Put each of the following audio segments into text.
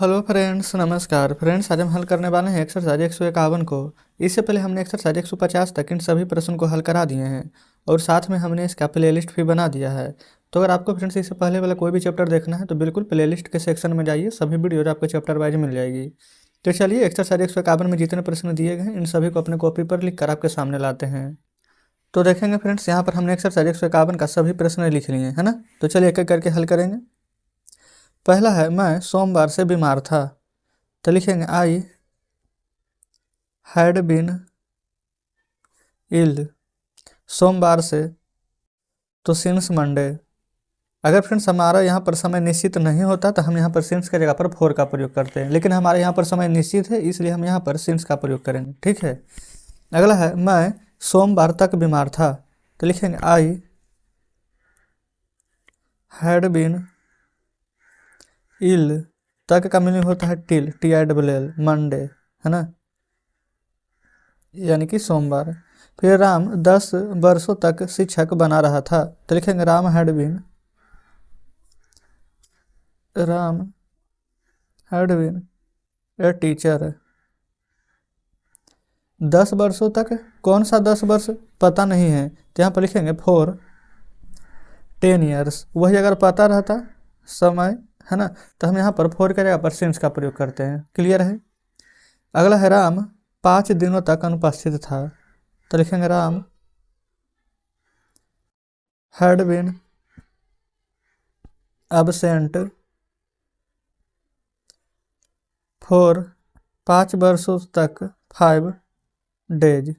Hello friends, नमस्कार friends. आज हम हल करने वाले हैं एक्सरसाइज 151 को। इससे पहले हमने एक्सरसाइज 150 तक इन सभी प्रश्न को हल करा दिए हैं और साथ में हमने इसका प्लेलिस्ट भी बना दिया है। तो अगर आपको फ्रेंड्स इससे पहले वाला कोई भी चैप्टर देखना है तो बिल्कुल प्लेलिस्ट के सेक्शन में जाइए, सभी वीडियोज आपको चैप्टर वाइज मिल जाएगी। तो चलिए एक्सरसाइज 151 में जितने प्रश्न दिए गए हैं इन सभी को अपने कॉपी पर लिख कर आपके सामने लाते हैं। तो देखेंगे फ्रेंड्स, यहाँ पर हमने एक्सरसाइज 151 का सभी प्रश्न लिख लिए है ना। तो चलिए एक एक करके हल करेंगे। पहला है, मैं सोमवार से बीमार था। तो लिखेंगे आई हैड बीन इल, सोमवार से, तो सिंस मंडे। अगर फ्रेंड्स हमारा यहाँ पर समय निश्चित नहीं होता तो हम यहाँ पर सिंस की जगह पर फोर का प्रयोग करते हैं, लेकिन हमारे यहाँ पर समय निश्चित है इसलिए हम यहाँ पर सिंस का प्रयोग करेंगे। ठीक है। अगला है, मैं सोमवार तक बीमार था। तो लिखेंगे आई हैड बीन इल, तक का मीनिंग होता है टिल, TILL, मंडे, है ना, यानी कि सोमवार। फिर राम 10 वर्षों तक शिक्षक बना रहा था। तो लिखेंगे Ram had been a teacher. 10 वर्षों तक, कौन सा 10 वर्ष पता नहीं है, तो यहाँ पर लिखेंगे फॉर 10 ईयर्स। वही अगर पता रहता समय, है ना, तो हम यहाँ पर फोर की जगह पर सिंस का प्रयोग करते हैं। क्लियर है। अगला है, राम 5 दिनों तक अनुपस्थित था। तो लिखेंगे Ram had been absent for 5 वर्षों तक 5 डेज।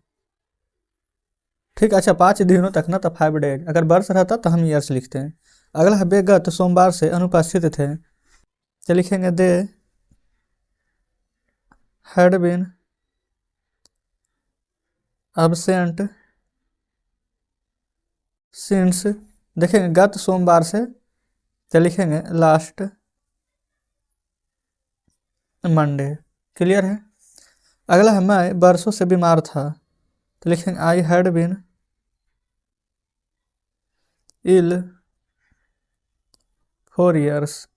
ठीक, अच्छा 5 दिनों तक ना, तो 5 डेज। अगर वर्ष रहता तो हम ईयर्स लिखते हैं। अगला है, बेगत सोमवार से अनुपस्थित थे। तो लिखेंगे they had been absent since, देखेंगे गत सोमवार से, तो लिखेंगे लास्ट मंडे। क्लियर है। अगला है, मैं वर्षों से बीमार था। तो लिखेंगे I had been ill for years.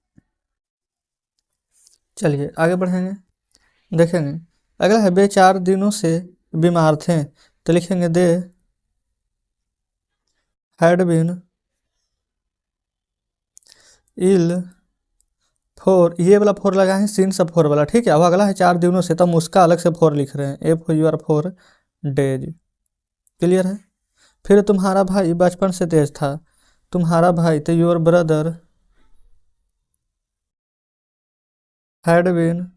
चलिए आगे बढ़ेंगे, देखेंगे। अगला है, वे 4 दिनों से बीमार थे। तो लिखेंगे they had been ill for, ये वाला फोर लगा है सिंस फोर वाला। ठीक है। अब अगला है 4 दिनों से, तब उसका अलग से फोर लिख रहे हैं, FOR डेज। क्लियर है। फिर तुम्हारा भाई बचपन से तेज था। तुम्हारा भाई, तो your brother had been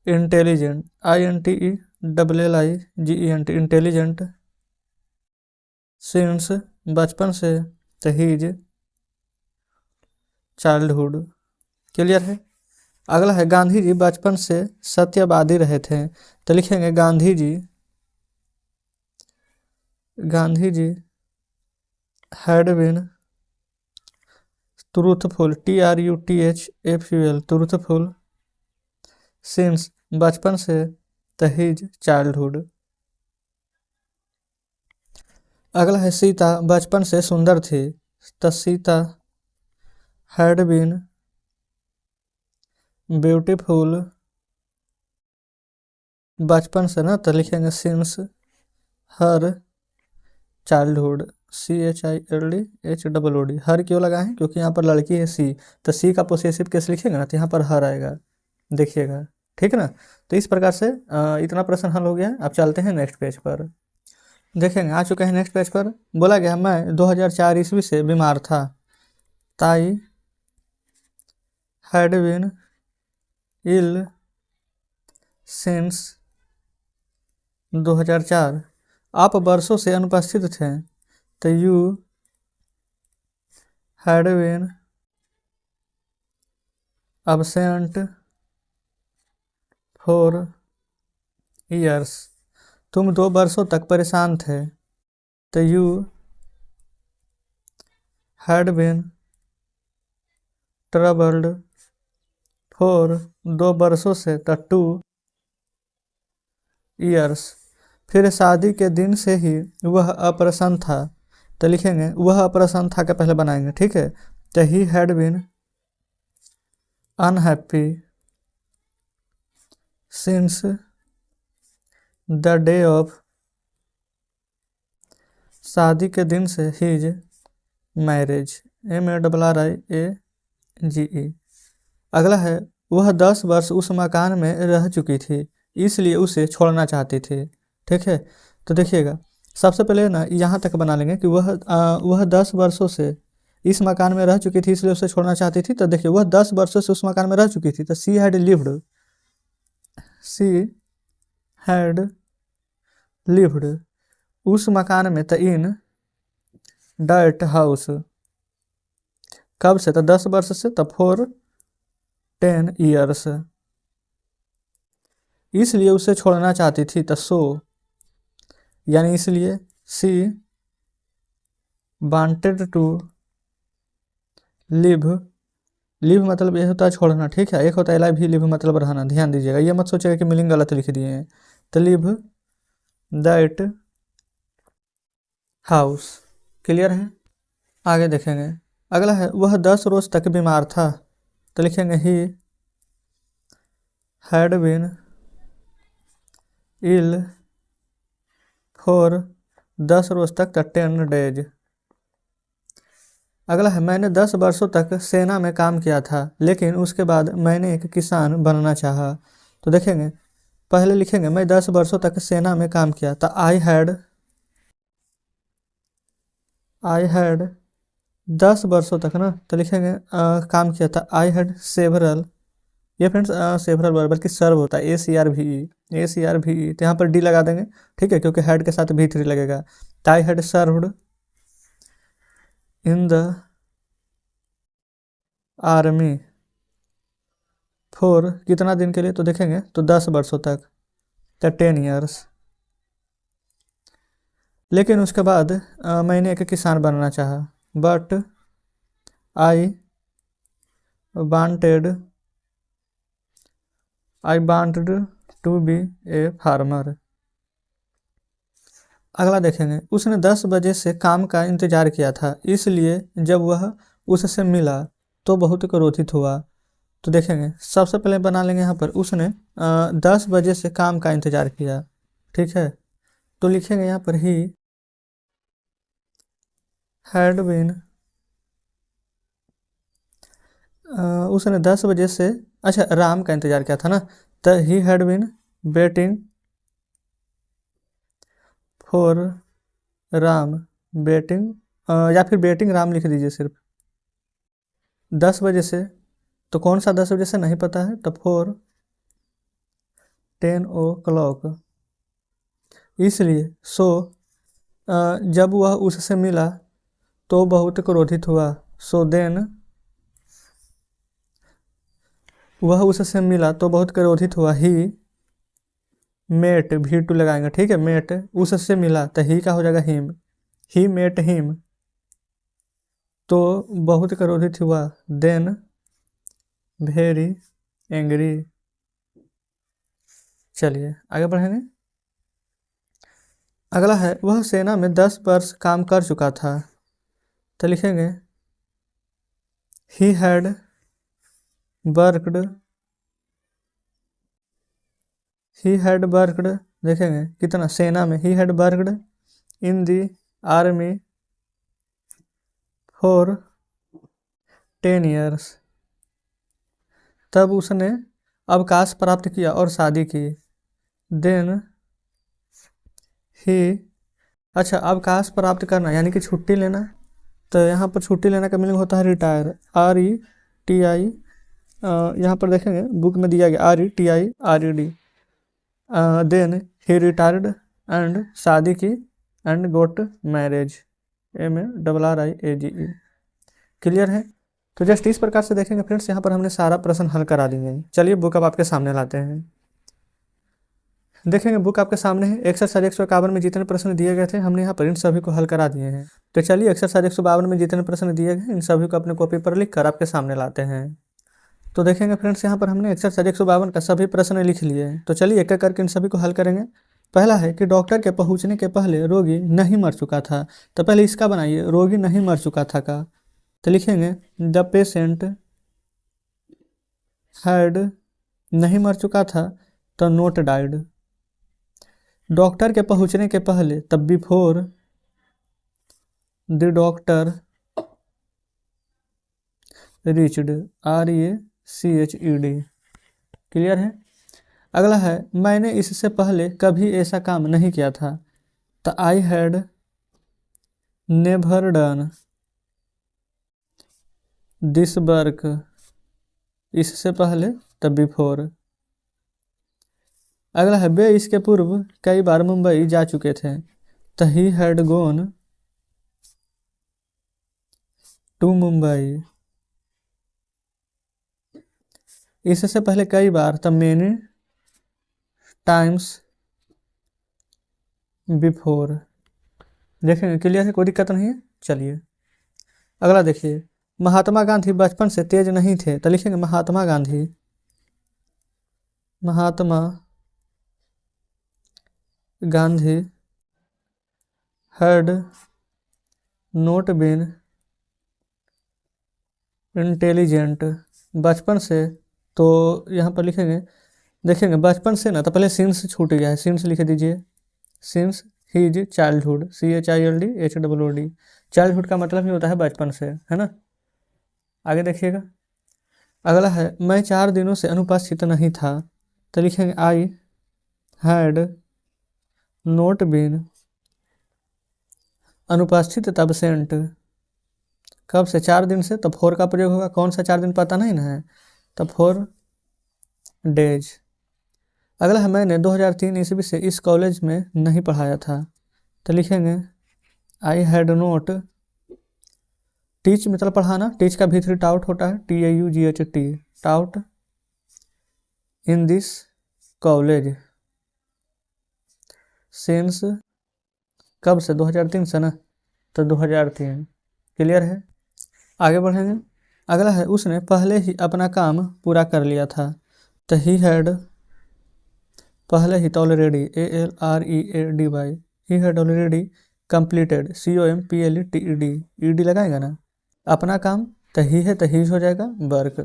intelligent, INTELLIGENT, intelligent since, बचपन से, तो हीज चाइल्डहुड। क्लियर है। अगला है, गांधी जी बचपन से सत्यवादी रहे थे। तो लिखेंगे Gandhi ji had been truthful, TRUTHFUL, truthful since, बचपन से, तो हीज चाइल्डहुड। अगला है, सीता बचपन से सुंदर थी। तो सीता हैड बीन ब्यूटीफुल, बचपन से ना, तो लिखेंगे सिंस हर चाइल्डहुड, CHILDHOOD। हर क्यों लगा है, क्योंकि यहाँ पर लड़की है सी, तो सी का पोसेसिव केस लिखेंगे ना, तो यहाँ पर हर आएगा, देखिएगा। ठीक है ना। तो इस प्रकार से इतना प्रश्न हल हो गया। अब चलते हैं नेक्स्ट पेज पर। देखेंगे, आ चुके हैं नेक्स्ट पेज पर। बोला गया, मैं 2004 ईस्वी से बीमार था। ताई हैड बीन इल सिंस 2004। आप वर्षों से अनुपस्थित थे। तो you had been absent for years. तुम 2 वर्षों तक परेशान थे। तो you had been troubled for 2 वर्षों से, तो 2 ईयर्स। फिर शादी के दिन से ही वह अप्रसन्न था। तो लिखेंगे वह अप्रसन्न था के पहले बनाएंगे। ठीक है। तो he had been unhappy since the day of, शादी के दिन से हिज मैरिज, MARRIAGE। अगला है वह 10 वर्ष उस मकान में रह चुकी थी इसलिए उसे छोड़ना चाहती थी। ठीक है, तो देखिएगा सबसे पहले ना यहाँ तक बना लेंगे कि वह 10 वर्षों से इस मकान में रह चुकी थी इसलिए उसे छोड़ना चाहती थी। तो देखिए वह 10 वर्षों से उस मकान में रह चुकी थी, तो सी हैड लिव्ड उस मकान में, तो इन डैट हाउस, कब से, तो 10 वर्ष से, तो फॉर 10 years, इसलिए उसे छोड़ना चाहती थी, तो सो यानी इसलिए, सी वांटेड टू लिव, मतलब ये होता है छोड़ना। ठीक है, एक होता है लाइव, ही लिव मतलब रहना। ध्यान दीजिएगा, ये मत सोचिएगा कि मीनिंग गलत लिख दिए हैं। तो लिव दैट हाउस, क्लियर है। आगे देखेंगे, अगला है वह 10 रोज तक बीमार था, तो लिखेंगे he had been ill for 10 रोज तक, 10 days। अगला है मैंने 10 वर्षों तक सेना में काम किया था लेकिन उसके बाद मैंने एक किसान बनना चाहा। तो देखेंगे पहले लिखेंगे मैं 10 वर्षों तक सेना में काम किया, तो आई हैड 10 वर्षों तक ना, तो लिखेंगे काम किया था, आई हैड सेवरल, ये फ्रेंड्स सेवरल वर्ब बल्कि सर्व होता है, ACRVE, तो यहाँ पर डी लगा देंगे। ठीक है, क्योंकि हेड के साथ V3 लगेगा। तो I had served in the army for, कितना दिन के लिए, तो देखेंगे तो 10 वर्षों तक, तो 10 years। लेकिन उसके बाद मैंने एक किसान बनना चाहा, but I wanted to be a farmer. अगला देखेंगे उसने 10 बजे से काम का इंतजार किया था इसलिए जब वह उससे मिला तो बहुत क्रोधित हुआ। तो देखेंगे सबसे पहले बना लेंगे यहाँ पर उसने 10 बजे से काम का इंतजार किया। ठीक है, तो लिखेंगे यहाँ पर ही हैड बीन, उसने 10 बजे से, अच्छा राम का इंतजार किया था ना, तो he had been waiting for Ram, waiting, या फिर वेटिंग राम लिख दीजिए सिर्फ। 10 बजे से, तो कौन सा 10 बजे से नहीं पता है, तो 4:10 o'clock, इसलिए सो जब वह उससे मिला तो बहुत क्रोधित हुआ, सो देन वह उससे मिला तो बहुत क्रोधित हुआ, ही मेट, V2 लगाएंगे। ठीक है, मेट उससे मिला तो ही का हो जाएगा हिम, ही मेट हिम, तो बहुत क्रोधित हुआ, देन वेरी एंग्री। चलिए आगे बढ़ेंगे। अगला है वह सेना में 10 वर्ष काम कर चुका था, तो लिखेंगे ही हैड वर्कड, देखेंगे कितना सेना में, he had worked in the army for 10 years, तब उसने अवकाश प्राप्त किया और शादी की। देन ही, अच्छा अवकाश प्राप्त करना यानी कि छुट्टी लेना, तो यहाँ पर छुट्टी लेना का मीनिंग होता है रिटायर, RETI, यहाँ पर देखेंगे बुक में दिया गया RETIRED। Then he retired and शादी की and got marriage, MARRIAGE। Clear है। तो जस्ट इस प्रकार से देखेंगे फ्रेंड्स, यहाँ पर हमने सारा प्रश्न हल करा दिए। चलिए बुक अब आपके सामने लाते हैं। देखेंगे बुक आपके सामने है। एक्सरसाइज 151 में जितने प्रश्न दिए गए थे हमने यहाँ पर इन सभी को हल करा दिए हैं। तो चलिए एक्सरसाइज 152 में जितने प्रश्न दिए गए इन सभी को अपने कॉपी पर लिख कर आपके सामने लाते हैं। तो देखेंगे फ्रेंड्स, यहाँ पर हमने एक्सरसाइज 152 का सभी प्रश्न लिख लिए हैं। तो चलिए एक एक करके इन सभी को हल करेंगे। पहला है कि डॉक्टर के पहुँचने के पहले रोगी नहीं मर चुका था, तो पहले इसका बनाइए, रोगी नहीं मर चुका था का। तो लिखेंगे द पेशेंट हैड नहीं मर चुका था तो नोट डाइड। डॉक्टर के पहुंचने के पहले तब before the doctor reached, RECHED। Clear है। अगला है मैंने इससे पहले कभी ऐसा काम नहीं किया था, तो I had never done this work, इससे पहले तब बिफोर। अगला है वे इसके पूर्व कई बार मुंबई जा चुके थे, तो he had gone to Mumbai. इससे पहले कई बार, तब मेनी टाइम्स बिफोर। देखेंगे क्लियर है, कोई दिक्कत नहीं है। चलिए अगला देखिए, महात्मा गांधी बचपन से तेज नहीं थे, तो लिखेंगे Mahatma Gandhi, Mahatma Gandhi had not been intelligent, बचपन से। तो यहाँ पर लिखेंगे, देखेंगे बचपन से ना, तो पहले सिंस छूट गया है, सिंस लिख दीजिए, since his childhood, CHILDHOOD। Childhood का मतलब ही होता है बचपन से, है ना। आगे देखिएगा, अगला है मैं 4 दिनों से अनुपस्थित नहीं था, तो लिखेंगे आई हैड नोट बीन अनुपस्थित तब एब्सेंट। कब से? 4 दिन से, तो 4 का प्रयोग होगा। कौन सा 4 दिन पता नहीं ना है, तो 4 डेज। अगला है मैंने 2003 ईस्वी से इस कॉलेज में नहीं पढ़ाया था, तो लिखेंगे आई हैड नोट, टीच मतलब पढ़ाना, टीच का भी3 टाउट होता है, TAUGHT, taut in this college since, कब से? 2003 से ना, तो 2003। क्लियर है। आगे बढ़ेंगे, अगला है उसने पहले ही अपना काम पूरा कर लिया था, तो ही हैड पहले ही, तो already, ALREADY, he had already completed, COMPLETED, ED लगाएगा ना, अपना काम, तो ही है तो हीज हो जाएगा वर्क।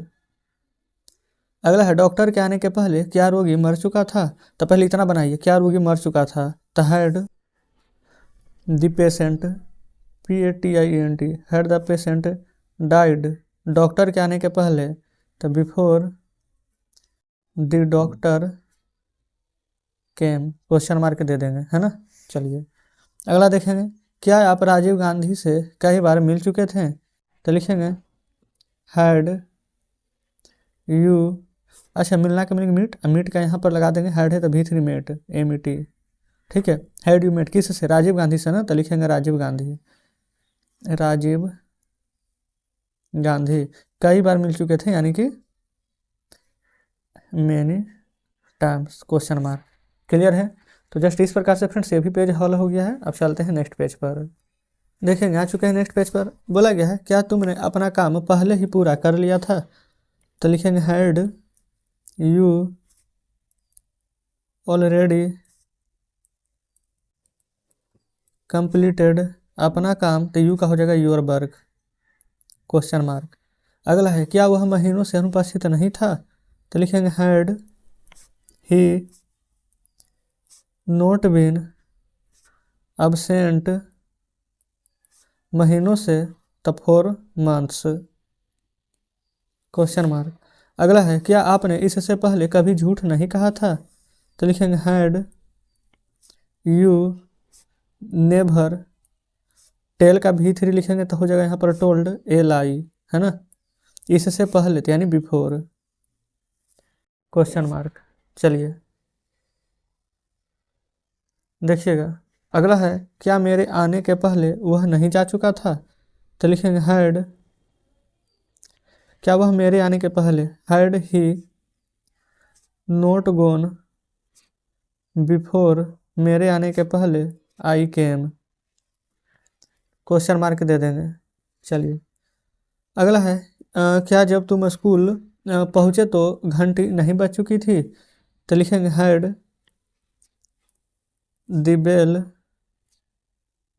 अगला है डॉक्टर के आने के पहले क्या रोगी मर चुका था, तो पहले इतना बनाइए, क्या रोगी मर चुका था, तो had the patient, PATIENT, had the patient died, doctor के आने के पहले, तो before the doctor came, question mark दे देंगे, है ना। चलिए अगला देखेंगे, क्या आप राजीव गांधी से कई बार मिल चुके थे, तो लिखेंगे हैड यू, अच्छा मिलना का मीनिंग मीट, मीट का यहाँ पर लगा देंगे, हैड है तो भी3 मेट, MET। ठीक है, हैड यू मेट किस से? राजीव गांधी से ना, तो लिखेंगे राजीव गांधी, राजीव गांधी कई बार मिल चुके थे, यानी कि many times, question mark. Clear है। तो जस्ट इस प्रकार से फ्रेंड्स ये भी पेज हॉल हो गया है। अब चलते हैं नेक्स्ट पेज पर। देखेंगे आ चुके हैं नेक्स्ट पेज पर। बोला गया है क्या तुमने अपना काम पहले ही पूरा कर लिया था, तो लिखेंगे हैड यू ऑलरेडी कंप्लीटेड, अपना काम, तो यू का हो जाएगा योर वर्क, क्वेश्चन मार्क। अगला है क्या वह महीनों से अनुपस्थित नहीं था, तो लिखेंगे had he not been absent महीनों से, तो 4 मंथ्स, क्वेश्चन मार्क। अगला है क्या आपने इससे पहले कभी झूठ नहीं कहा था, तो लिखेंगे हैड यू नेवर, टेल का भी3 लिखेंगे तो हो जाएगा यहाँ पर टोल्ड, LI, है ना, इससे पहले तो यानी बिफोर, क्वेश्चन मार्क। चलिए देखिएगा, अगला है क्या मेरे आने के पहले वह नहीं जा चुका था, तो लिखेंगे हैड, क्या वह मेरे आने के पहले, had he not gone before, मेरे आने के पहले आई केम, क्वेश्चन मार्क दे देंगे। चलिए अगला है क्या जब तुम स्कूल पहुँचे तो घंटी नहीं बज चुकी थी, तो लिखेंगे हैड द बेल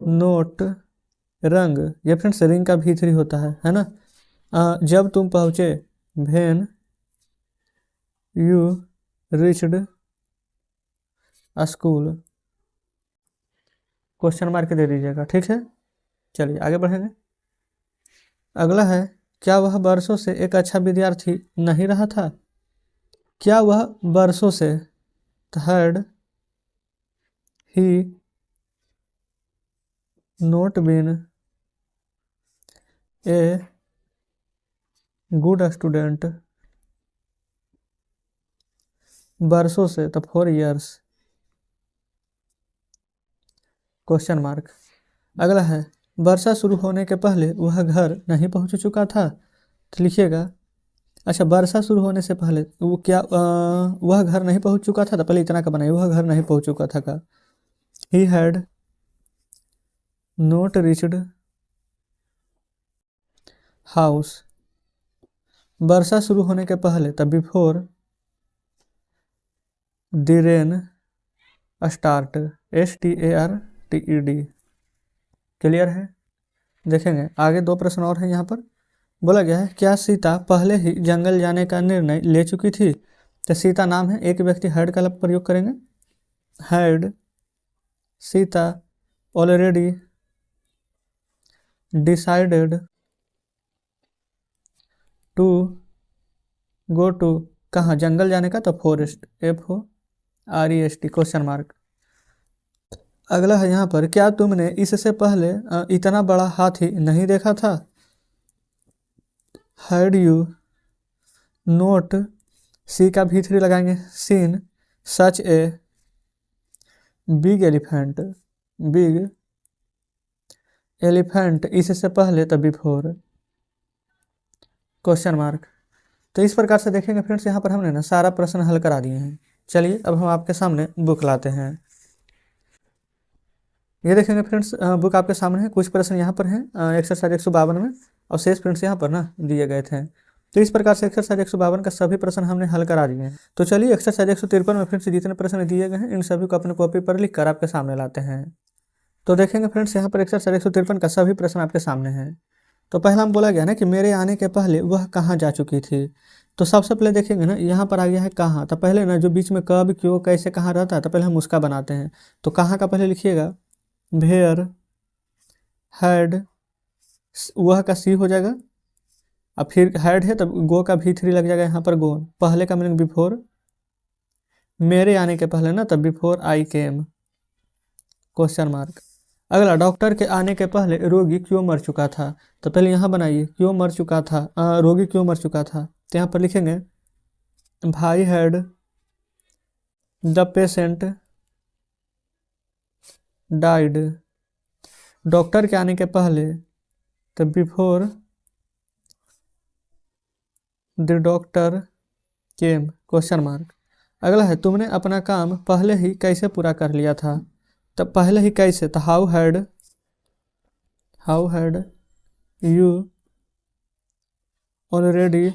नोट रंग, ये फ्रेंड्स रिंग का भी3 होता है ना। जब तुम पहुँचे, when you reached school, question mark दे दीजिएगा, ठीक है। चलिए आगे बढ़ेंगे। अगला है, क्या वह वर्षों से एक अच्छा विद्यार्थी नहीं रहा था? क्या वह वर्षों से had he not been a good student? वर्षों से तो 4 years, क्वेश्चन मार्क। अगला है, वर्षा शुरू होने के पहले वह घर नहीं पहुंच चुका था? तो लिखिएगा, अच्छा वर्षा शुरू होने से पहले वो क्या वह घर नहीं पहुंच चुका था? तो पहले इतना का बनाइए, वह घर नहीं पहुंच चुका था का। He had not reached house, वर्षा शुरू होने के पहले तब before the rain start, STARTED, clear है। देखेंगे आगे 2 प्रश्न और हैं यहाँ पर। बोला गया है, क्या सीता पहले ही जंगल जाने का निर्णय ले चुकी थी? तो सीता नाम है, एक व्यक्ति हैड का प्रयोग करेंगे। Had Sita already decided to go to, कहाँ जंगल जाने का? तो फॉरेस्ट, FOREST, क्वेश्चन मार्क। अगला है यहाँ पर, क्या तुमने इससे पहले इतना बड़ा हाथी नहीं देखा था? हैड यू नोट, सी का भी3 लगाएंगे, scene such a big elephant, big elephant, इससे पहले तो बिफोर, क्वेश्चन मार्क। तो इस प्रकार से देखेंगे फ्रेंड्स, यहाँ पर हमने ना सारा प्रश्न हल करा दिए हैं। चलिए अब हम आपके सामने बुक लाते हैं। ये देखेंगे फ्रेंड्स, बुक आपके सामने है। कुछ प्रश्न यहाँ पर हैं एक्सरसाइज 152 में, और शेष फ्रेंड्स यहाँ पर ना दिए गए थे। तो इस प्रकार से एक्सरसाइज 152 का सभी प्रश्न हमने हल करा दिए हैं। तो चलिए एक्सरसाइज 153 में फ्रेंड्स जितने प्रश्न दिए गए हैं इन सभी को अपने कॉपी पर लिख कर आपके सामने लाते हैं। तो देखेंगे फ्रेंड्स, यहाँ पर एक्सरसाइज 153 का सभी प्रश्न आपके सामने हैं। तो पहला हम बोला गया ना कि मेरे आने के पहले वह कहाँ जा चुकी थी। तो सबसे पहले देखेंगे ना, यहाँ पर आ गया है कहाँ। तो पहले ना जो बीच में कब क्यों कैसे कहाँ रहता है, तो पहले हम उसका बनाते हैं। तो कहाँ का पहले लिखिएगा, वेयर हैड, वह का सी हो जाएगा, अब फिर हैड है तब गो का भी3 लग जाएगा यहाँ पर, गो पहले का मीनिंग बिफोर, मेरे आने के पहले ना तब before I came, question mark. अगला, डॉक्टर के आने के पहले रोगी क्यों मर चुका था? तो पहले यहाँ बनाइए, क्यों मर चुका था, रोगी क्यों मर चुका था। तो यहाँ पर लिखेंगे, why had the patient died, doctor के आने के पहले तो before the doctor came, question mark. अगला है, तुमने अपना काम पहले ही कैसे पूरा कर लिया था? तब पहले ही कैसे, तो how had you already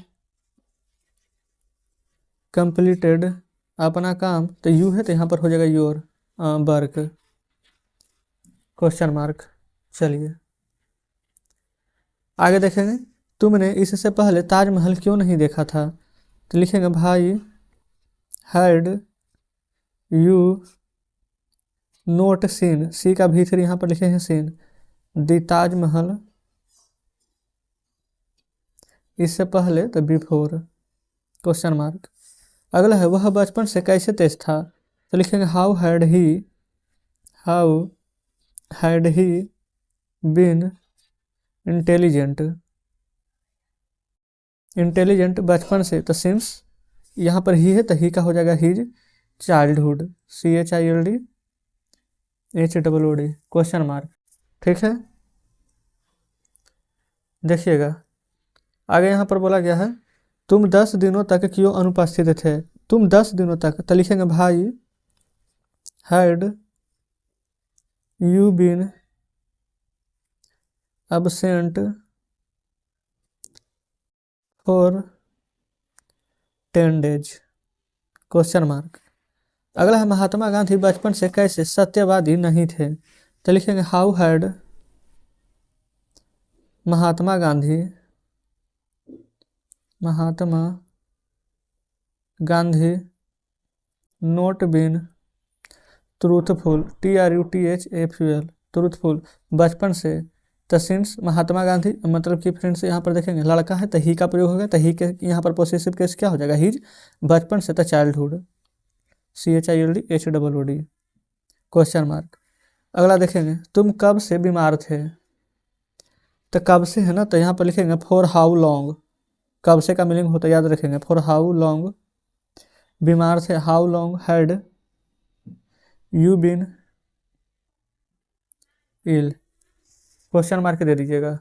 completed, अपना काम तो यू है तो यहाँ पर हो जाएगा योर वर्क, क्वेश्चन मार्क। चलिए आगे देखेंगे, तुमने इससे पहले ताजमहल क्यों नहीं देखा था? तो लिखेंगे, why had you note scene, सी का भी3 यहाँ पर लिखे हैं सीन द ताजमहल, इससे पहले तो बिफोर, क्वेश्चन मार्क। अगला है, वह बचपन से कैसे तेज था? तो लिखेंगे, how had he been intelligent, intelligent बचपन से तो सिंस यहाँ पर ही है तो ही का हो जाएगा his childhood, CHILDHOOD, question mark, ठीक है। देखिएगा आगे यहाँ पर बोला गया है, तुम 10 दिनों तक क्यों अनुपस्थित थे? तुम 10 दिनों तक, तो लिखेंगे, why had you been absent for 10 days, question mark. अगला है, महात्मा गांधी बचपन से कैसे सत्यवादी नहीं थे? तो लिखेंगे, how had Mahatma Gandhi not been truthful, TRUTHAFUL, truthful, बचपन से। तो सिंस महात्मा गांधी, मतलब कि फ्रेंड्स यहाँ पर देखेंगे लड़का है तो ही का प्रयोग होगा, तो ही के यहाँ पर पोसेसिव केस क्या हो जाएगा, हिज। बचपन से तो चाइल्डहुड, CHILDHOOD, क्वेश्चन मार्क। अगला देखेंगे तुम कब से बीमार थे। तो कब से है ना, तो यहाँ पर लिखेंगे फॉर हाउ लॉन्ग। कब से का मीनिंग होता है याद रखेंगे, फॉर हाउ लॉन्ग बीमार थे, how long had you been ill, question mark दे दीजिएगा।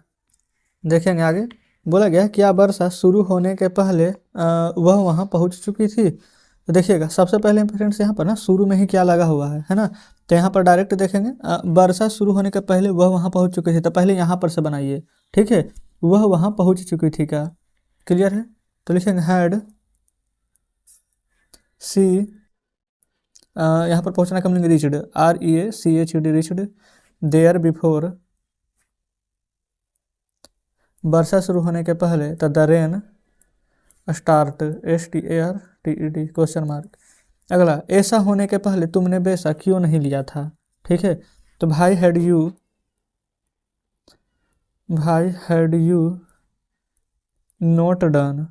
देखेंगे आगे बोला गया क्या वर्षा शुरू होने के पहले वह वहां पहुंच चुकी थी। तो देखिएगा सबसे पहले फ्रेंड्स यहाँ पर ना शुरू में ही क्या लगा हुआ है ना, तो यहाँ पर डायरेक्ट देखेंगे वर्षा शुरू होने के पहले वह वहां पहुंच चुकी थी, तो पहले यहाँ पर से बनाइए, ठीक है। वह वहां पहुंच चुकी थी का, क्लियर है। तो लिखेंगे हैड सी, यहाँ पर पहुंचना का meaning reached, REACHED, reached there before, वर्षा शुरू होने के पहले। तो the rain start, STARTED, question mark. अगला ऐसा होने के पहले तुमने वैसा क्यों नहीं लिया था, ठीक है। तो why had you note done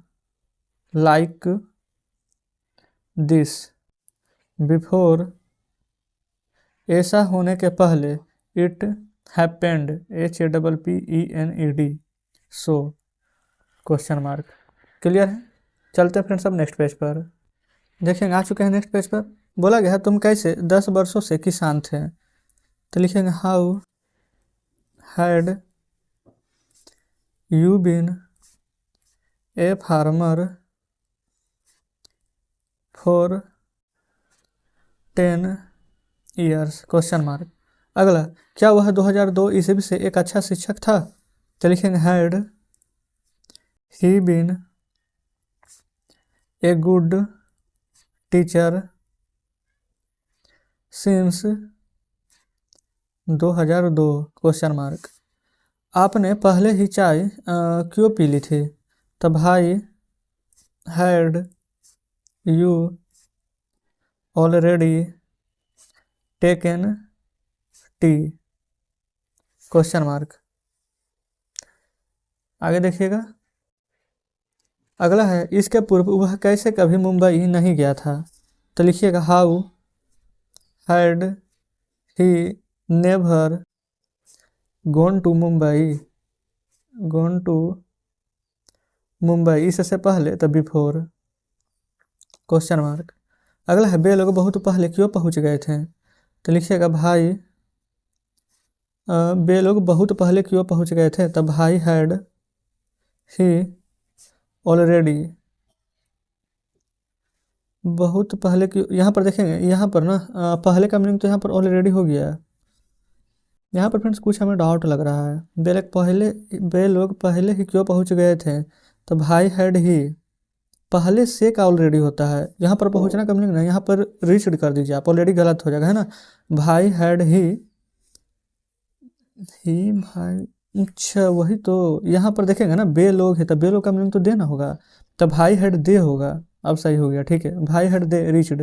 like this before, ऐसा होने के पहले it happened, HAPPENED, so, question mark. Clear है। चलते हैं फ्रेंड्स अब नेक्स्ट पेज पर। देखेंगे आ चुके हैं नेक्स्ट पेज पर। बोला गया है तुम कैसे 10 वर्षों से किसान थे। तो लिखेंगे how had you been a farmer for 10 years, question mark. अगला क्या वह 2002 ईस्वी से एक अच्छा शिक्षक था। तो लिखेंगे had he been a good teacher since 2002, question mark. आपने पहले ही चाय क्यों पी ली थी। तो why had you already taken T, question mark. आगे देखिएगा अगला है इसके पूर्व वह कैसे कभी मुंबई नहीं गया था। तो लिखिएगा how had he never gone to Mumbai, इससे पहले तो बिफोर, क्वेश्चन मार्क। अगला है वे लोग बहुत पहले क्यों पहुंच गए थे। तो लिखिएगा भाई वे लोग बहुत पहले क्यों पहुंच गए थे। तो भाई हैड ही ऑलरेडी, बहुत पहले क्यों, यहाँ पर देखेंगे यहाँ पर ना पहले का मीनिंग तो यहाँ पर ऑलरेडी हो गया है। यहाँ पर फ्रेंड्स कुछ हमें डाउट लग रहा है, वे लोग पहले ही क्यों पहुंच गए थे। तो भाई हैड ही, पहले से का ऑलरेडी होता है, यहाँ पर पहुंचना का मीनिंग ना, यहाँ पर रीच्ड कर दीजिए आप, ऑलरेडी गलत हो जाएगा है ना। भाई हैड ही भाई, अच्छा वही तो, यहाँ पर देखेंगे ना बे लोग है तो बे लोग का मीनिंग तो देना होगा, तो भाई हेड दे होगा। अब सही हो गया, ठीक है। भाई हेड दे रिचड,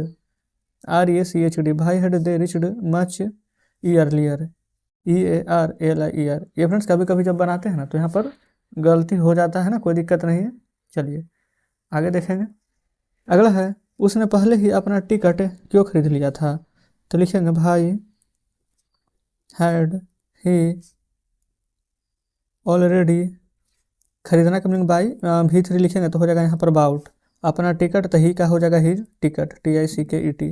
RECHD, भाई head they reached much earlier, EARLIER। ये फ्रेंड्स कभी कभी जब बनाते हैं ना तो यहाँ पर गलती हो जाता है ना, कोई दिक्कत नहीं है। चलिए आगे देखेंगे। अगला है उसने पहले ही अपना टिकट क्यों खरीद लिया था। तो लिखेंगे भाई हैड ही ऑलरेडी, खरीदना का मीनिंग बाई, V3 लिखेंगे तो हो जाएगा यहाँ पर बाउट, अपना टिकट तो ही का हो जाएगा his ticket, TICKET,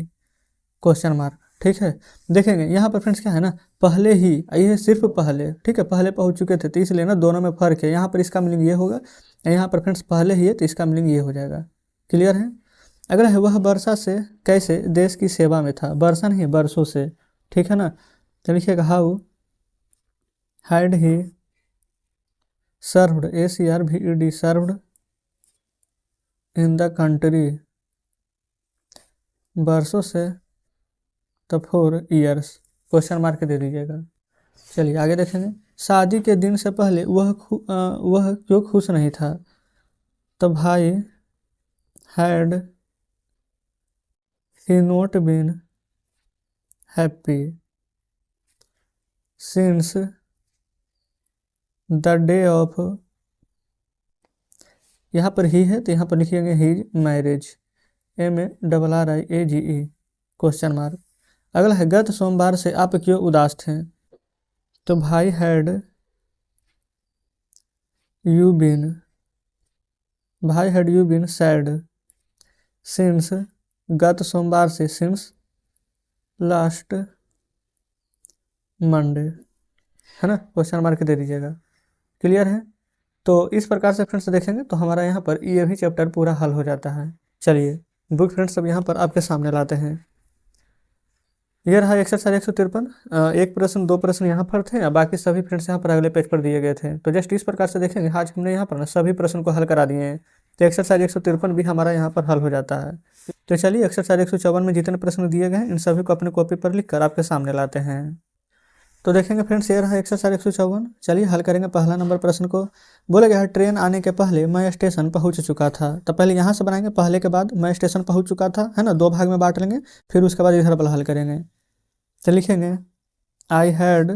question mark, ठीक है। देखेंगे यहाँ पर फ्रेंड्स क्या है ना, पहले ही, ये सिर्फ पहले, ठीक है, पहले पहुँच चुके थे तो इसलिए ना दोनों में फर्क है। यहाँ पर इसका मीनिंग ये होगा, यहाँ पर फ्रेंड्स पहले ही है तो इसका मीनिंग ये हो जाएगा। क्लियर है। अगला है वह वर्षा से कैसे देश की सेवा में था, वर्षा नहीं वर्षों से, ठीक है ना। तो लिखिएगा how had he served, SERVED, served in the country, वर्षों से तो 4 ईयर्स, क्वेश्चन मार्क दे दीजिएगा। चलिए आगे देखेंगे। शादी के दिन से पहले वह क्यों खुश नहीं था। तो why had he not been happy since the day of, यहाँ पर ही है तो यहाँ पर लिखिएगा his marriage, MARRIAGE question mark. अगला है गत सोमवार से आप क्यों उदास थे, तो why had you been, why had you been sad since, गत सोमवार से सिंस लास्ट मंडे, है ना, क्वेश्चन मार्क दे दीजिएगा। क्लियर है। तो इस प्रकार से फ्रेंड्स देखेंगे तो हमारा यहाँ पर ये भी चैप्टर पूरा हल हो जाता है। चलिए बुक फ्रेंड्स अब यहाँ पर आपके सामने लाते हैं। ये रहा एक्सरसाइज 153। एक प्रश्न दो प्रश्न यहाँ पर थे, बाकी सभी फ्रेंड्स यहाँ पर अगले पेज पर दिए गए थे। तो जस्ट इस प्रकार से देखेंगे आज हमने यहाँ पर ना सभी प्रश्न को हल करा दिए हैं, तो एक्सरसाइज 153 भी हमारा यहाँ पर हल हो जाता है। तो चलिए एक्सरसाइज 154 में जितने प्रश्न दिए गए हैं इन सभी को अपने कॉपी पर लिखकर आपके सामने लाते हैं। तो देखेंगे फ्रेंड्स ये रहा एक्सरसाइज 154। चलिए हल करेंगे पहला नंबर प्रश्न को। बोला गया है ट्रेन आने के पहले मैं स्टेशन पहुंच चुका था। तो पहले यहाँ से बनाएंगे, पहले के बाद मैं स्टेशन पहुंच चुका था, है ना, दो भाग में बांट लेंगे, फिर उसके बाद इधर वाला हल करेंगे। तो लिखेंगे आई हैड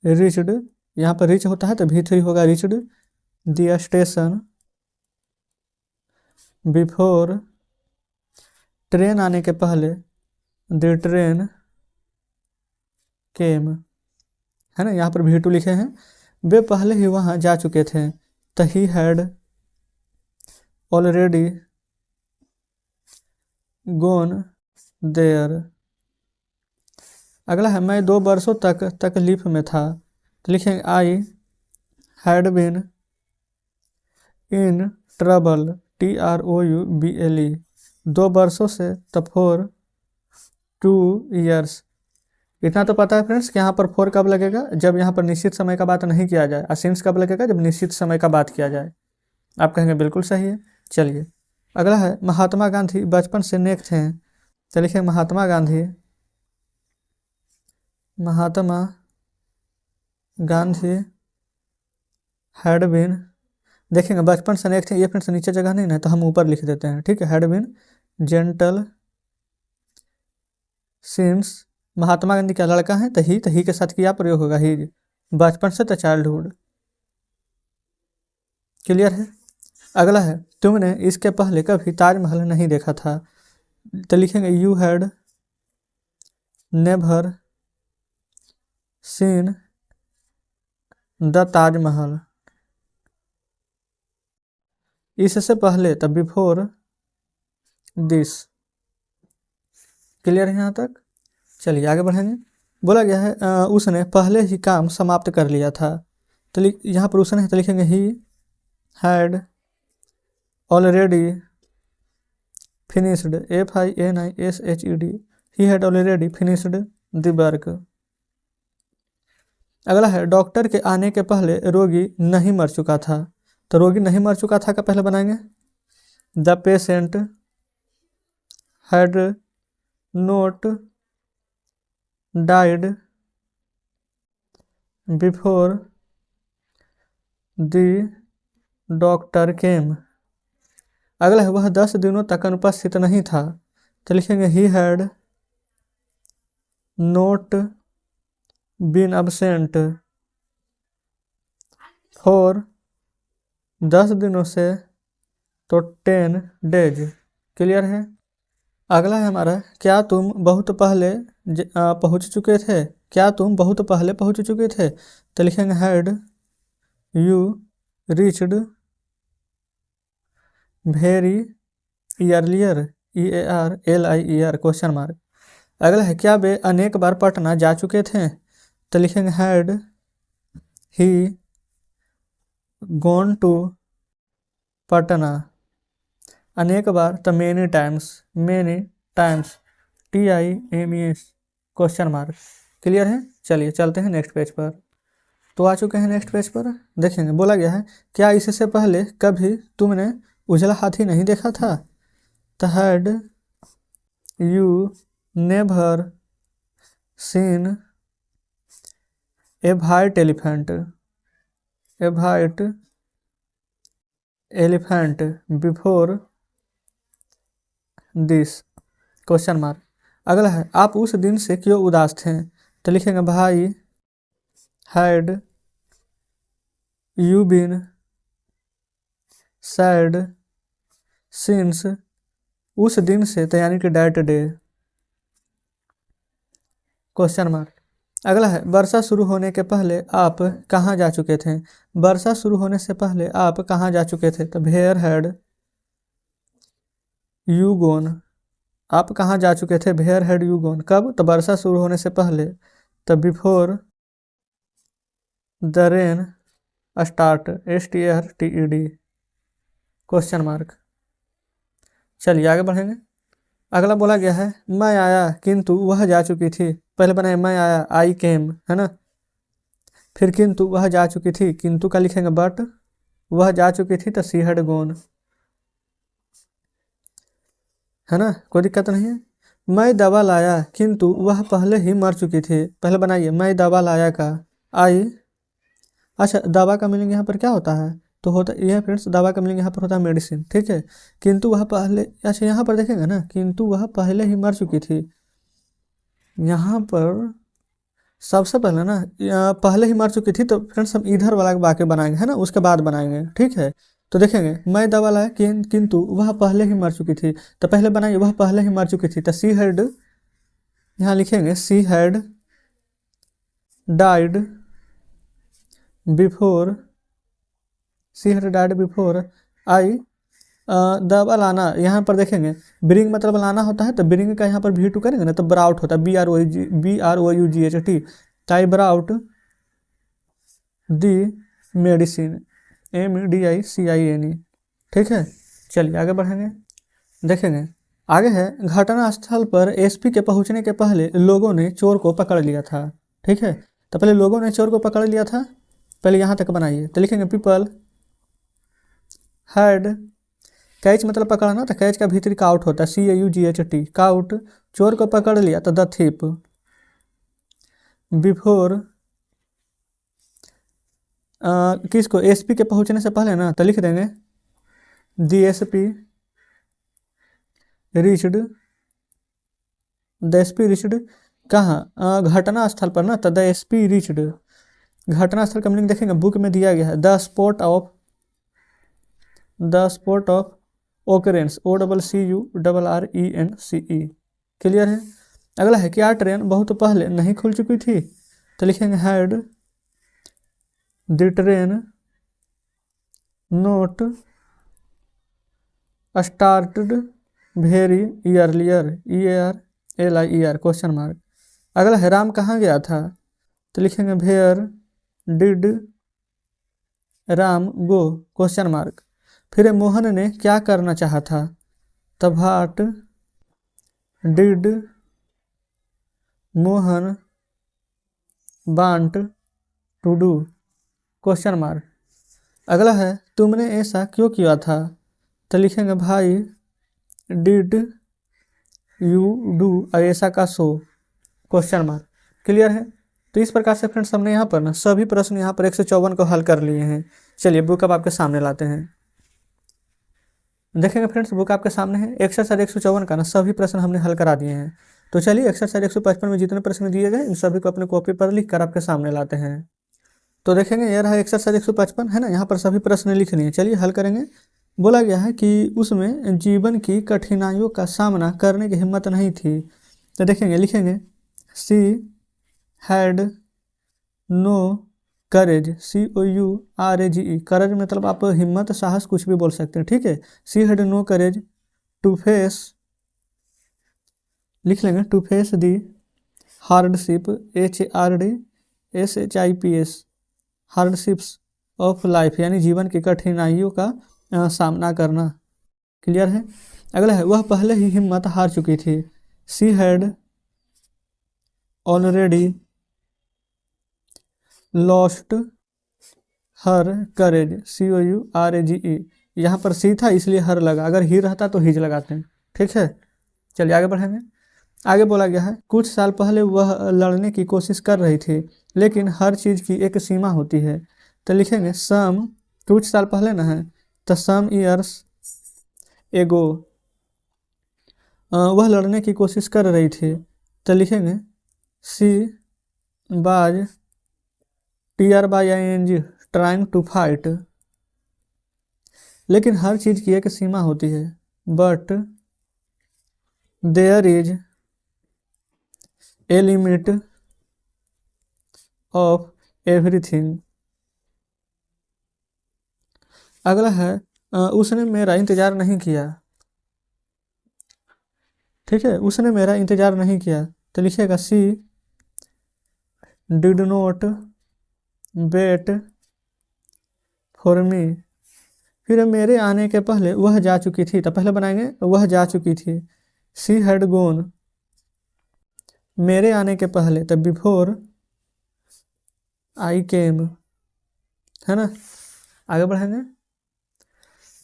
रीच्ड, यहाँ पर रीच होता है तो V3 होगा reached the station before, train आने के पहले द ट्रेन केम, है ना, यहाँ पर V2 लिखे हैं, वे पहले ही वहाँ जा चुके थे, तो he had already gone there. अगला है मैं 2 वर्षों तक तकलीफ में था। तो लिखेंगे I had been in trouble, TROUBLE, 2 वर्षों से, तो फॉर 2 ईयर्स। इतना तो पता है फ्रेंड्स कि यहाँ पर 4 कब लगेगा, जब यहाँ पर निश्चित समय का बात नहीं किया जाए, और सिंस कब लगेगा, जब निश्चित समय का बात किया जाए। आप कहेंगे बिल्कुल सही है। चलिए अगला है महात्मा गांधी बचपन से नेक थे। तो लिखें महात्मा गांधी, महात्मा गांधी हैड बीन, देखेंगे बचपन से नेक थे, ये फ्रेंड्स नीचे जगह नहीं ना, तो हम ऊपर लिख देते हैं, ठीक है, had been gentle since, Mahatma Gandhi क्या लड़का है, तो ही के साथ क्या प्रयोग होगा, ही, बचपन से तो चाइल्डहुड। क्लियर है। अगला है तुमने इसके पहले कभी ताजमहल नहीं देखा था। तो लिखेंगे you had never seen the Taj Mahal, इससे पहले, तब बिफोर दिस। क्लियर है यहाँ तक। चलिए आगे बढ़ेंगे। बोला गया है उसने पहले ही काम समाप्त कर लिया था। तो यहाँ पर उसने है तो लिखेंगे he had already finished, FINISHED, he had already finished the work. अगला है डॉक्टर के आने के पहले रोगी नहीं मर चुका था। तो रोगी नहीं मर चुका था का पहले बनाएंगे the patient had note died before the doctor केम। अगला है वह 10 दिनों तक अनुपस्थित नहीं था। तो लिखेंगे he had not been absent for 10 दिनों से, तो 10 डेज। क्लियर है। अगला है हमारा क्या तुम बहुत पहले पहुंच चुके थे, क्या तुम बहुत पहले पहुंच चुके थे। तो लिखेंगे had you reached very earlier, EARLIER question mark. अगला है क्या वे अनेक बार पटना जा चुके थे। तो लिखेंगे had he gone to Patna, अनेक बार तो many times, TIMES question mark. Clear है। चलिए चलते हैं नेक्स्ट पेज पर। तो आ चुके हैं नेक्स्ट पेज पर। देखेंगे बोला गया है क्या इससे पहले कभी तुमने उजला हाथी नहीं देखा था। तो had you never seen A white elephant, before this. Question mark. अगला है आप उस दिन से क्यों उदास थे, तो लिखेंगे why had you been sad since, उस दिन से तो यानी कि डैट डे। Question mark. अगला है वर्षा शुरू होने के पहले आप कहाँ जा चुके थे, वर्षा शुरू होने से पहले आप कहाँ जा चुके थे, तो वेयर हैड यू गोन, आप कहाँ जा चुके थे, वेयर हैड यू गोन, कब, तो वर्षा शुरू होने से पहले, तो before the rain start, STARTED। Question mark. चलिए आगे बढ़ेंगे। अगला बोला गया है मैं आया किंतु वह जा चुकी थी, पहले बनाए मैं आया आई केम, है ना, फिर किंतु वह जा चुकी थी, किंतु का लिखेंगे बट, वह जा चुकी थी तो सी हैड गोन, है ना, कोई दिक्कत नहीं है। मैं दवा लाया किंतु वह पहले ही मर चुकी थी, पहले बनाइए मैं दवा लाया का आई, अच्छा दवा का मीनिंग यहाँ पर क्या होता है, तो होता यह फ्रेंड्स दवा का मीनिंग यहाँ पर होता है मेडिसिन, ठीक है। किंतु वह पहले, अच्छा यहाँ पर देखेंगे ना, किंतु वह पहले ही मर चुकी थी, यहाँ पर सबसे पहले ना पहले ही मर चुकी थी, तो फ्रेंड्स हम इधर वाला वाक्य बनाएंगे, है ना, उसके बाद बनाएंगे, ठीक है। तो देखेंगे मैं दवा लाया किंतु वह पहले ही मर चुकी थी, तो पहले बनाइए वह पहले ही मर चुकी थी, तो सी हैड, यहाँ लिखेंगे she had died before, she had died before I, दवा लाना, यहाँ पर देखेंगे ब्रिंग मतलब लाना होता है, तो ब्रिंग का यहाँ पर V2 करेंगे ना तो ब्राउट होता है, BROUGHT, आई ब्राउट दी मेडिसिन, MEDICINE, ठीक है। चलिए आगे बढ़ेंगे। देखेंगे आगे है घटना स्थल पर SP के पहुंचने के पहले लोगों ने चोर को पकड़ लिया था, ठीक है। तो पहले लोगों ने चोर को पकड़ लिया था, पहले यहाँ तक बनाइए, तो लिखेंगे पीपल हैड, कैच मतलब पकड़ना, तो कैच का भीतरी काउट होता है CAUGHT, काउट, चोर को पकड़ लिया तो द थीप, बिफोर किसको, SP के पहुंचने से पहले ना, तो लिख देंगे the SP reached, the SP reached कहाँ, घटना स्थल पर ना, तो द SP रिच्ड, घटना स्थल का मीनिंग देखेंगे बुक में दिया गया है the spot of occurrence, OCCURRENCE, clear है। अगला है क्या ट्रेन बहुत पहले नहीं खुल चुकी थी, तो लिखेंगे had the train not started very earlier, EARLIER, question mark. अगला है राम कहाँ गया था, तो लिखेंगे where did Ram go, question mark. फिर मोहन ने क्या करना चाहा था, तो what did Mohan want to do, question mark. अगला है तुमने ऐसा क्यों किया था, तो लिखेंगे भाई डिड यू डू ऐसा का सो, क्वेश्चन मार्क, क्लियर है। तो इस प्रकार से फ्रेंड्स हमने यहाँ पर ना सभी प्रश्न यहाँ पर 154 को हल कर लिए हैं। चलिए बुक अब आपके सामने लाते हैं, देखेंगे फ्रेंड्स बुक आपके सामने है, एक्सरसाइज 154 का ना सभी प्रश्न हमने हल करा दिए हैं। तो चलिए एक्सरसाइज 155 में जितने प्रश्न दिए गए इन सभी को अपने कॉपी पर लिख कर आपके सामने लाते हैं। तो देखेंगे यह रहा एक्सरसाइज 155, है ना, यहाँ पर सभी प्रश्न लिखने हैं, चलिए हल करेंगे। बोला गया है कि उसमें जीवन की कठिनाइयों का सामना करने की हिम्मत नहीं थी, तो देखेंगे लिखेंगे she had no courage, COURAGE, courage मतलब आप हिम्मत साहस कुछ भी बोल सकते हैं, ठीक है। She had no courage to face, लिख लेंगे to face the hardship, HARDSHIPS, hardships of life, यानी जीवन की कठिनाइयों का सामना करना, क्लियर है। अगला है वह पहले ही हिम्मत हार चुकी थी, she had already lost her courage, COURAGE, यहाँ पर सी था इसलिए हर लगा, अगर ही रहता तो हिज लगाते हैं, ठीक है। चलिए आगे बढ़ेंगे। आगे बोला गया है कुछ साल पहले वह लड़ने की कोशिश कर रही थी, लेकिन हर चीज़ की एक सीमा होती है, तो लिखेंगे सम, कुछ साल पहले ना है तो सम ईयर्स एगो, वह लड़ने की कोशिश कर रही थी, तो लिखेंगे she was TRYING trying to fight. लेकिन हर चीज़ की एक सीमा होती है, but there is a limit of everything. अगला है उसने मेरा इंतज़ार नहीं किया। ठीक है, उसने मेरा इंतज़ार नहीं किया, तो लिखिएगा she did not wait for me. फिर मेरे आने के पहले वह जा चुकी थी, तो पहले बनाएंगे वह जा चुकी थी, सी हैड गोन। मेरे आने के पहले, तो बिफोर आई केम, है ना। आगे बढ़ेंगे।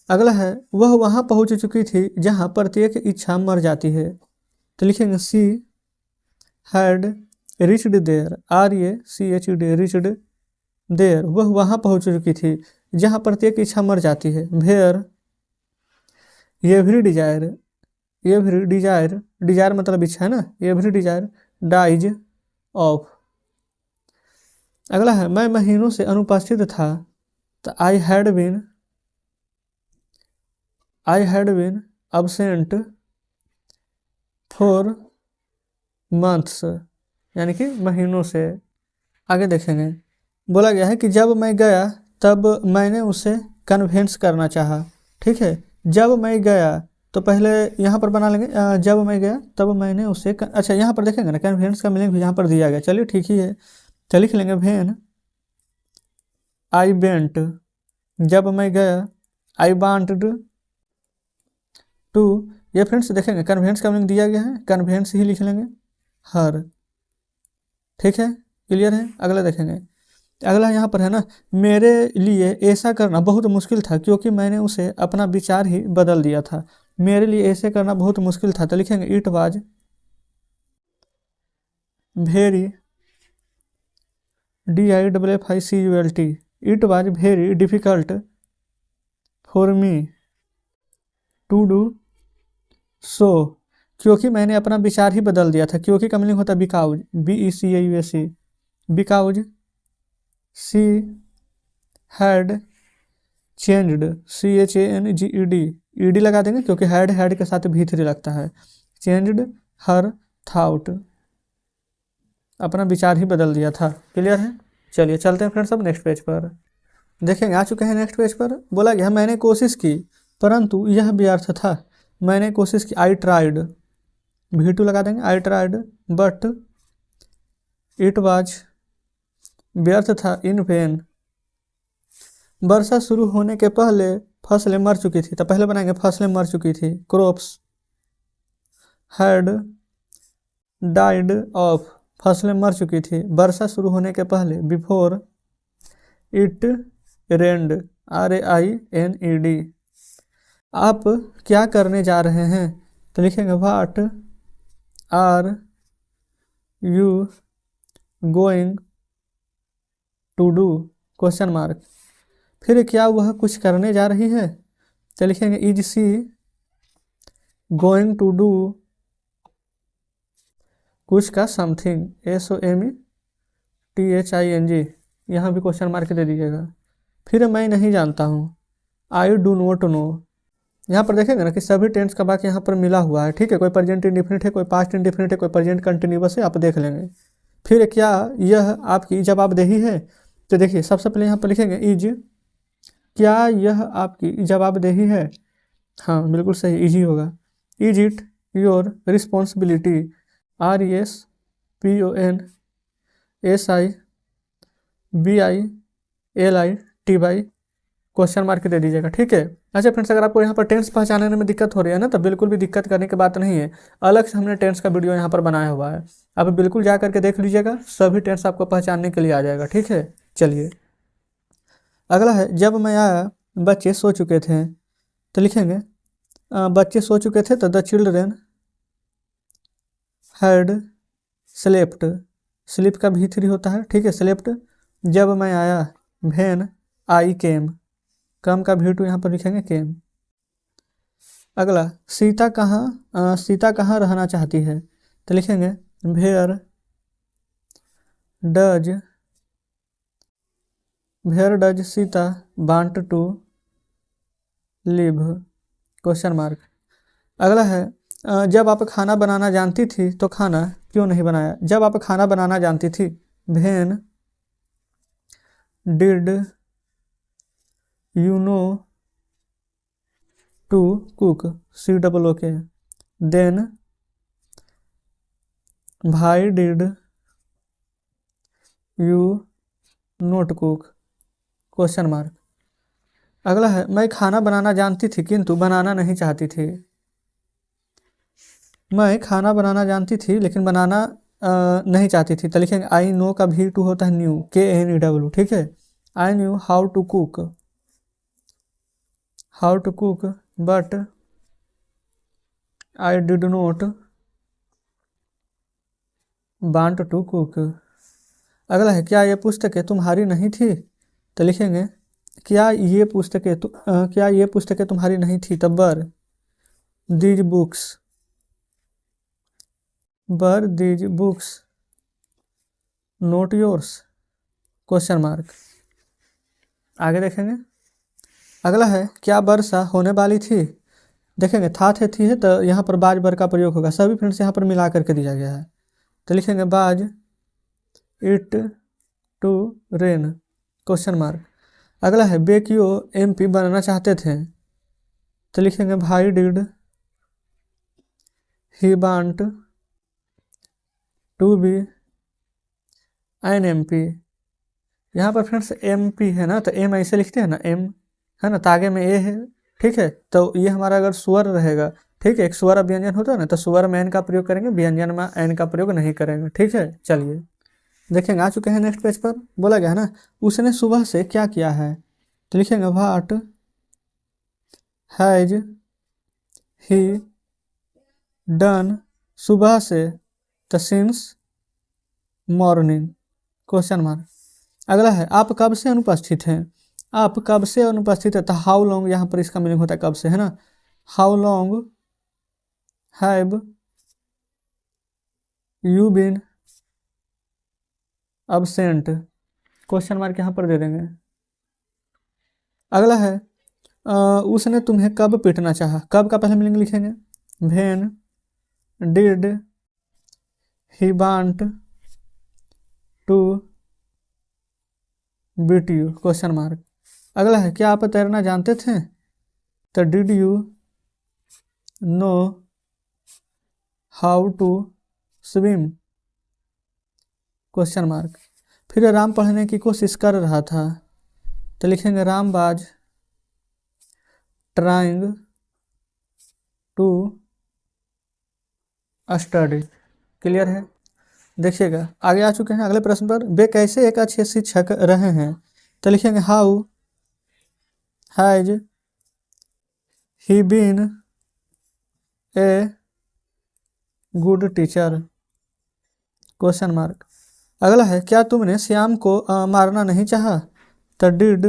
अगला है वह वहां पहुंच चुकी थी जहां प्रत्येक इच्छा मर जाती है, तो लिखेंगे she had reached there, RACHD reached there. वह वहां पहुंच चुकी थी जहां प्रत्येक इच्छा मर जाती है, where every desire, every desire, desire मतलब इच्छा है ना, एवरी डिजायर डाइज ऑफ। अगला है मैं महीनों से अनुपस्थित था, तो I had been absent for months, यानी कि महीनों से। आगे देखेंगे, बोला गया है कि जब मैं गया तब मैंने उसे कन्विंस करना चाहा। ठीक है, जब मैं गया तो पहले यहाँ पर बना लेंगे जब मैं गया तब मैंने उसे अच्छा यहाँ पर देखेंगे ना, कन्विंस का मीनिंग भी यहाँ पर दिया गया। चलिए ठीक ही है, तो लिख लेंगे वेन आई वेंट, जब मैं गया, आई वांटेड टू। ये फ्रेंड्स देखेंगे कन्वेंस का मीनिंग दिया गया है, कन्वेंस ही लिख लेंगे हर। ठीक है, क्लियर है। अगला देखेंगे, अगला यहाँ पर है ना, मेरे लिए ऐसा करना बहुत मुश्किल था क्योंकि मैंने उसे अपना विचार ही बदल दिया था। मेरे लिए ऐसे करना बहुत मुश्किल था, तो लिखेंगे it was very DIFFICULT, it was very difficult for me to do so, क्योंकि मैंने अपना विचार ही बदल दिया था। क्योंकि का मीनिंग होता है because, BECAUSE, because she had changed, CHANGED, ED लगा देंगे क्योंकि हैड के साथ भी3 लगता है। चेंज्ड हर थाउट, अपना विचार ही बदल दिया था। क्लियर है। चलिए चलते हैं फ्रेंड्स अब नेक्स्ट पेज पर। देखेंगे, आ चुके हैं नेक्स्ट पेज पर। बोला गया मैंने कोशिश की परंतु यह व्यर्थ था। मैंने कोशिश की, आई ट्राइड, V2 लगा देंगे, I tried but it was, व्यर्थ था, इन वेन। वर्षा शुरू होने के पहले फसलें मर चुकी थी, तो पहले बनाएंगे फसलें मर चुकी थी, क्रॉप्स हैड डाइड ऑफ, फसलें मर चुकी थी वर्षा शुरू होने के पहले, बिफोर इट रेंड, RAINED। आप क्या करने जा रहे हैं, तो लिखेंगे what are you going to do, question mark. फिर क्या वह कुछ करने जा रही है, तो लिखेंगे is she going to do कुछ का समथिंग, SOMETHING, यहाँ भी क्वेश्चन मार्क दे दीजिएगा। फिर मैं नहीं जानता हूँ, आई डू नॉट नो। यहाँ पर देखेंगे ना कि सभी टेंस का वाक्य यहाँ पर मिला हुआ है। ठीक है, कोई प्रेजेंट इंडिफिनिट है, कोई पास्ट इंडिफिनिट है, कोई प्रेजेंट कंटिन्यूअस है, आप देख लेंगे। फिर क्या यह आपकी जवाबदेही है, तो देखिए सबसे पहले यहाँ पर लिखेंगे इज, क्या यह आपकी जवाबदेही है, हाँ बिल्कुल सही, इजी होगा। Is it your responsibility, RESPONSIBILITY, question mark दे दीजिएगा। ठीक है। अच्छा फ्रेंड्स, अगर आपको यहाँ पर टेंस पहचानने में दिक्कत हो रही है ना, तो बिल्कुल भी दिक्कत करने की बात नहीं है। अलग से हमने टेंस का वीडियो यहाँ पर बनाया हुआ है, आप बिल्कुल जा करके देख लीजिएगा, सभी टेंस आपको पहचानने के लिए आ जाएगा। ठीक है, चलिए अगला है, जब मैं आया बच्चे सो चुके थे, तो लिखेंगे बच्चे सो चुके थे, तो the children had slept, sleep का V3 होता है। ठीक है, स्लेप्ट। जब मैं आया, वेन आई केम, कम का V2 यहाँ पर लिखेंगे केम। अगला, सीता कहाँ रहना चाहती है? तो लिखेंगे where does Sita want to live? Question mark. अगला है जब आप खाना बनाना जानती थी तो खाना क्यों नहीं बनाया? जब आप खाना बनाना जानती थी, when did you know to cook? COOK। Then why did you not cook? Question mark. अगला है मैं खाना बनाना जानती थी किंतु बनाना नहीं चाहती थी। मैं खाना बनाना जानती थी लेकिन बनाना नहीं चाहती थी, तो लिखेंगे आई नो का V2 होता है न्यू, KNEW, ठीक है। I knew how to cook but I did not want to cook. अगला है क्या ये पुस्तकें तुम्हारी नहीं थी? तो लिखेंगे क्या ये पुस्तकें तुम्हारी नहीं थी, तब these books not yours? Question mark. आगे देखेंगे। अगला है क्या वर्षा होने वाली थी? देखेंगे था थे थी है तो यहाँ पर बाज बर का प्रयोग होगा, सभी फ्रेंड्स यहाँ पर मिला करके दिया गया है, तो लिखेंगे was it to rain? Question mark. अगला है बेकियो MP बनना चाहते थे, तो लिखेंगे why did he want to be an MP? यहाँ पर फ्रेंड्स MP है ना, तो M ऐसे लिखते हैं ना, M है ना, तो आगे में A है, ठीक है। तो ये हमारा अगर स्वर रहेगा, ठीक है, एक स्वर व्यंजन होता है ना, तो स्वर में N का प्रयोग करेंगे, व्यंजन में N का प्रयोग नहीं करेंगे, ठीक है। चलिए देखेंगे, आ चुके हैं नेक्स्ट पेज पर। बोला गया है ना उसने सुबह से क्या किया है, तो लिखेंगे व्हाट हैज ही डन? सुबह से तो सिंस मॉर्निंग? Question mark. अगला है आप कब से अनुपस्थित हैं? आप कब से अनुपस्थित है, तो हाउ लॉन्ग यहाँ पर इसका मीनिंग होता है कब से, है ना। How long have you been absent? Question mark यहाँ पर दे देंगे। अगला है उसने तुम्हें कब पीटना चाहा? कब का पहले मीनिंग लिखेंगे, when did he want to beat you? Question mark. अगला है क्या आप तैरना जानते थे? तो did you know how to swim? Question mark. फिर राम पढ़ने की कोशिश कर रहा था, तो लिखेंगे Ram was trying to study? Clear है। देखिएगा आगे आ चुके हैं अगले प्रश्न पर। वे कैसे एक अच्छे शिक्षक रहे हैं? तो लिखेंगे how has he been a good teacher? Question mark. अगला है क्या तुमने श्याम को मारना नहीं चाहा? तो did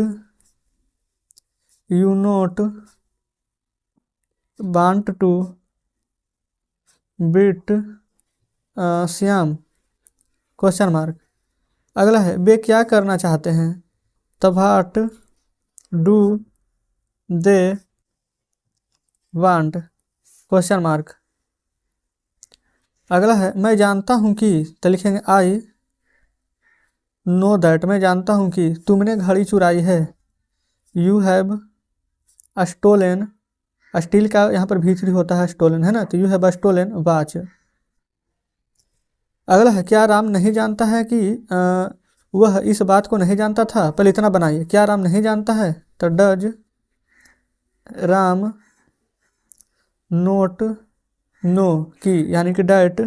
you not want to beat Shyam? Question mark. अगला है वे क्या करना चाहते हैं? तो what do they want? Question mark. अगला है मैं जानता हूँ कि, तो लिखेंगे आई नो दैट? मैं जानता हूँ कि तुमने घड़ी चुराई है, यू हैव स्टोलन? स्टील का यहाँ पर V3 होता है स्टोलन, है ना, तो यू हैव स्टोलन वॉच? अगला है क्या राम नहीं जानता है कि वह इस बात को नहीं जानता था? पहले इतना बनाइए, क्या राम नहीं जानता है? तो डज राम नोट नो की, यानी कि डैट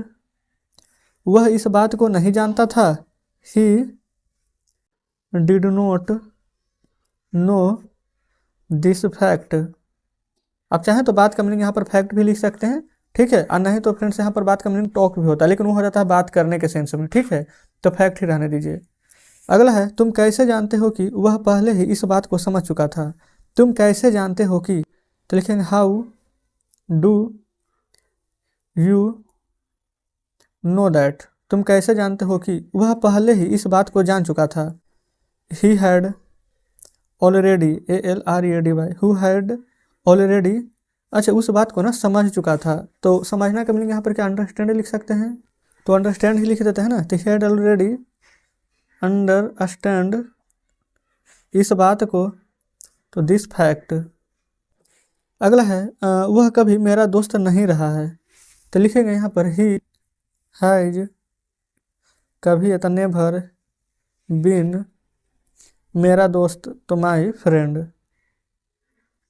वह इस बात को नहीं जानता था, he did not know this fact? आप चाहें तो बात का मीनिंग यहाँ पर फैक्ट भी लिख सकते हैं, ठीक है, और नहीं तो फ्रेंड्स यहाँ पर बात का मीनिंग टॉक भी होता है, लेकिन वो हो जाता है बात करने के सेंस में, ठीक है, तो फैक्ट ही रहने दीजिए। अगला है तुम कैसे जानते हो कि वह पहले ही इस बात को समझ चुका था? तुम कैसे जानते हो कि, तो लिखेंगे how do you know that, तुम कैसे जानते हो कि वह पहले ही इस बात को जान चुका था। ही had already, ALREADY, who had already, अच्छा उस बात को ना समझ चुका था, तो समझना का मीनिंग यहाँ पर क्या अंडरस्टैंड लिख सकते हैं, तो अंडरस्टैंड ही लिख देते हैं ना, तो हैड ऑलरेडी अंडरस्टैंड इस बात को, तो दिस फैक्ट। अगला है वह कभी मेरा दोस्त नहीं रहा है, तो लिखेंगे यहाँ पर ही हैज कभी नेवर बीन मेरा दोस्त, तो माई फ्रेंड।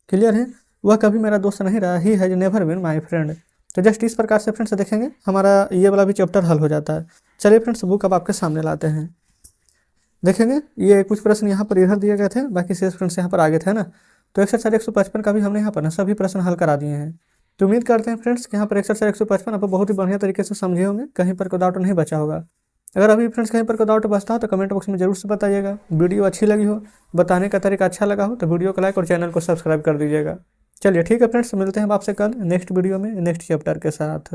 क्लियर है, वह कभी मेरा दोस्त नहीं रहा, he has never been my friend. तो जस्ट इस प्रकार से फ्रेंड्स देखेंगे हमारा ये वाला भी चैप्टर हल हो जाता है। चलिए फ्रेंड्स बुक अब आपके सामने लाते हैं, देखेंगे ये कुछ प्रश्न यहाँ पर इधर दिए गए थे, बाकी शेष फ्रेंड्स यहाँ पर आगे थे ना। तो एक्सरसाइज 155 का भी हमने यहाँ पर ना सभी प्रश्न हल करा दिए हैं। तो उम्मीद करते हैं फ्रेंड्स कि यहाँ पर एक्सरसाइज 155 आप बहुत ही बढ़िया तरीके से समझे होंगे, कहीं पर कोई डाउट नहीं बचा होगा। अगर अभी फ्रेंड्स कहीं पर कोई डाउट बचता हो तो कमेंट बॉक्स में जरूर से बताइएगा। वीडियो अच्छी लगी हो, बताने का तरीका अच्छा लगा हो तो वीडियो को लाइक और चैनल को सब्सक्राइब कर दीजिएगा। चलिए ठीक है फ्रेंड्स, मिलते हैं आपसे कल नेक्स्ट वीडियो में नेक्स्ट चैप्टर के साथ।